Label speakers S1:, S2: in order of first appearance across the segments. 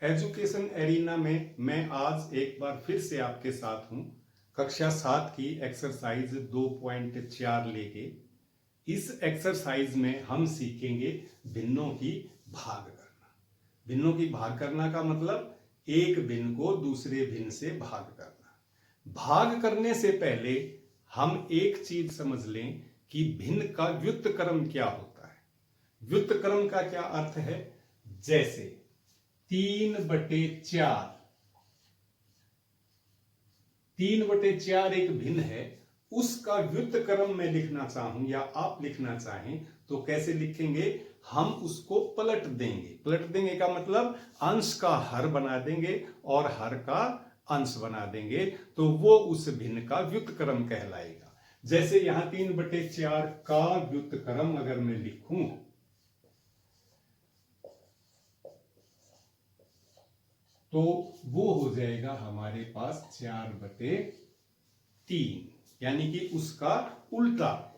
S1: Education arena में मैं आज एक बार फिर से आपके साथ हूं। कक्षा 7 की एक्सरसाइज 2.4 लेके इस एक्सरसाइज में हम सीखेंगे भिन्नों की भाग करना। भिन्नों की भाग करना का मतलब एक भिन्न को दूसरे भिन्न से भाग करना। भाग करने से पहले हम एक चीज समझ लें कि भिन्न का व्युत्क्रम क्या होता है। व्युत्क्रम का क्या अर्थ है? जैसे 3/4 3/4 एक भिन्न है, उसका व्युत्क्रम मैं लिखना चाहूं या आप लिखना चाहें तो कैसे लिखेंगे? हम उसको पलट देंगे। पलट देंगे का मतलब अंश का हर बना देंगे और हर का अंश बना देंगे, तो वो उस भिन्न का व्युत्क्रम कहलाएगा। जैसे यहां 3/4 का व्युत्क्रम अगर मैं लिखूं तो वो हो जाएगा हमारे पास 4/3, यानी कि उसका उल्टा।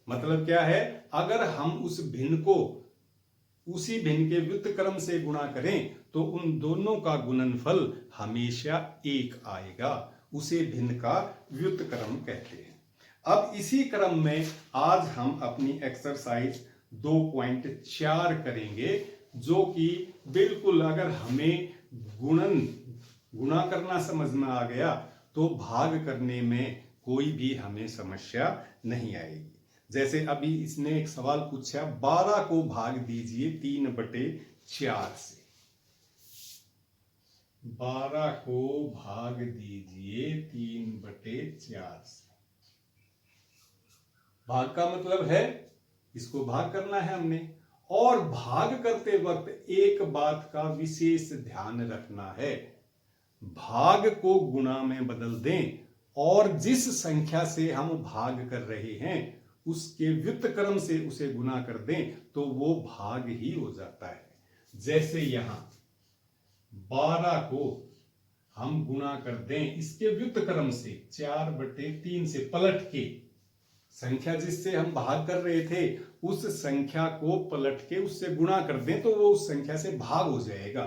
S1: मतलब क्या है? अगर हम उस भिन्न को उसी भिन्न के व्युत्क्रम से गुणा करें तो उन दोनों का गुणनफल हमेशा 1 आएगा। उसे भिन्न का व्युत्क्रम कहते हैं। अब इसी क्रम में आज हम अपनी एक्सरसाइज 2.4 करेंगे, जो कि बिल्कुल अगर हमें गुणा करना समझ में आ गया तो भाग करने में कोई भी हमें समस्या नहीं आएगी। जैसे अभी इसने एक सवाल पूछा, 12 को भाग दीजिए 3/4 से। 12 को भाग दीजिए 3/4 से। भाग का मतलब है इसको भाग करना है हमने। और भाग करते वक्त एक बात का विशेष ध्यान रखना है, भाग को गुणा में बदल दें और जिस संख्या से हम भाग कर रहे हैं उसके व्युत्क्रम से उसे गुणा कर दें तो वो भाग ही हो जाता है। जैसे यहां 12 को हम गुणा कर दें इसके व्युत्क्रम से 4/3 से, पलट के संख्या जिससे हम भाग कर रहे थे उस संख्या को पलट के उससे गुणा कर दें तो वो उस संख्या से भाग हो जाएगा।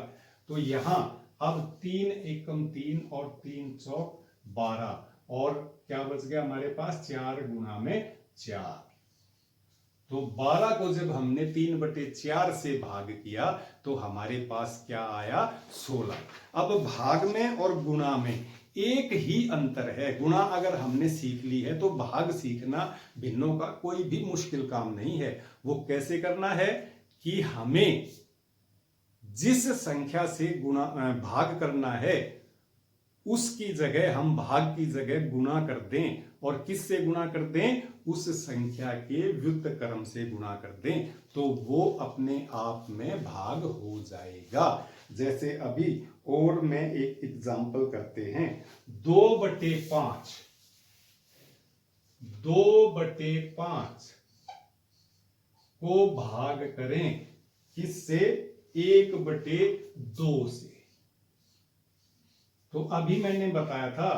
S1: तो यहां अब 3 एकम 3 और 3 चौक 12, और क्या बच गया हमारे पास? 4 गुणा में 4। तो 12 को जब हमने 3/4 से भाग किया तो हमारे पास क्या आया? 16। अब भाग में और गुणा में एक ही अंतर है। गुणा अगर हमने सीख ली है तो भाग सीखना भिन्नों का कोई भी मुश्किल काम नहीं है। वो कैसे करना है कि हमें जिस संख्या से गुणा भाग करना है उसकी जगह हम भाग की जगह गुणा कर दें, और किससे गुणा कर दें? उस संख्या के व्युत्क्रम से गुणा कर दें, तो वो अपने आप में भाग हो जाएगा। जैसे अभी और मैं एक एग्जांपल करते हैं। 2/5 को भाग करें किससे? 1/2 से। तो अभी मैंने बताया था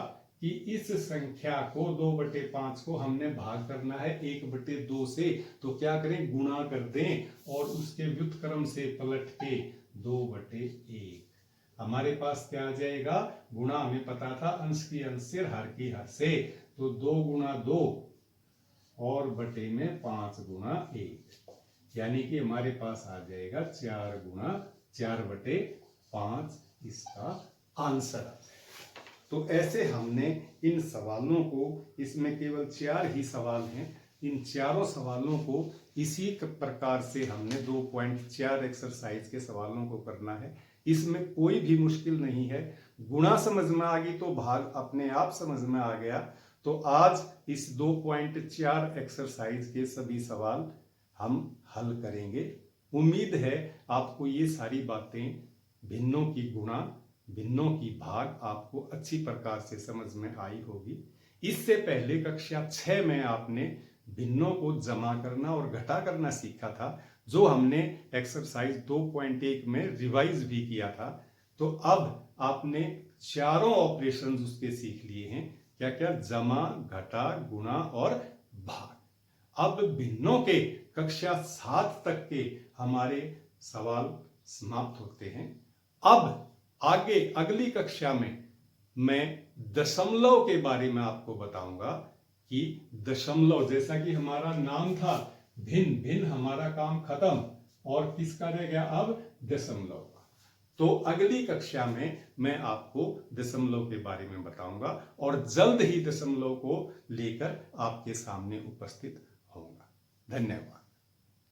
S1: कि इस संख्या को 2/5 को हमने भाग करना है 1/2 से, तो क्या करें? गुणा कर दें और उसके व्युत्क्रम से पलट के 2/1। हमारे पास क्या आ जाएगा? गुणा हमें पता था अंश की अंश से, हर की हर से, तो 2 गुणा 2 और बटे में 5 गुणा 1, यानी कि हमारे पास आ जाएगा 4 गुणा 4/5 इसका आंसर। तो ऐसे हमने इन सवालों को, इसमें केवल 4 ही सवाल हैं, इन चारों सवालों को इसी प्रकार से हमने 2.4 एक्सरसाइज के सवालों को करना है। इसमें कोई भी मुश्किल नहीं है। गुणा समझ में आ गई तो भाग अपने आप समझ में आ गया। तो आज इस 2.4 एक्सरसाइज के सभी सवाल हम हल करेंगे। उम्मीद है आपको ये सारी बातें, भिन्नों की गुणा, भिन्नों की भाग, आपको अच्छी प्रकार से समझ में आई होगी। इससे पहले कक्षा 6 में आपने भिन्नों को जमा करना और घटा करना सीखा था, जो हमने एक्सरसाइज 2.1 में रिवाइज भी किया था। तो अब आपने चारों ऑपरेशंस उसके सीख लिए हैं। क्या क्या? जमा, घटा, गुणा और भाग। अब भिन्नों के कक्षा 7 तक के हमारे सवाल समाप्त होते हैं। अब आगे अगली कक्षा में मैं दशमलव के बारे में आपको बताऊंगा कि दशमलव, जैसा कि हमारा नाम था भिन्न, भिन्न हमारा काम खत्म और किसका रह गया अब, दशमलव का। तो अगली कक्षा में मैं आपको दशमलव के बारे में बताऊंगा और जल्द ही दशमलव को लेकर आपके सामने उपस्थित होऊंगा। धन्यवाद।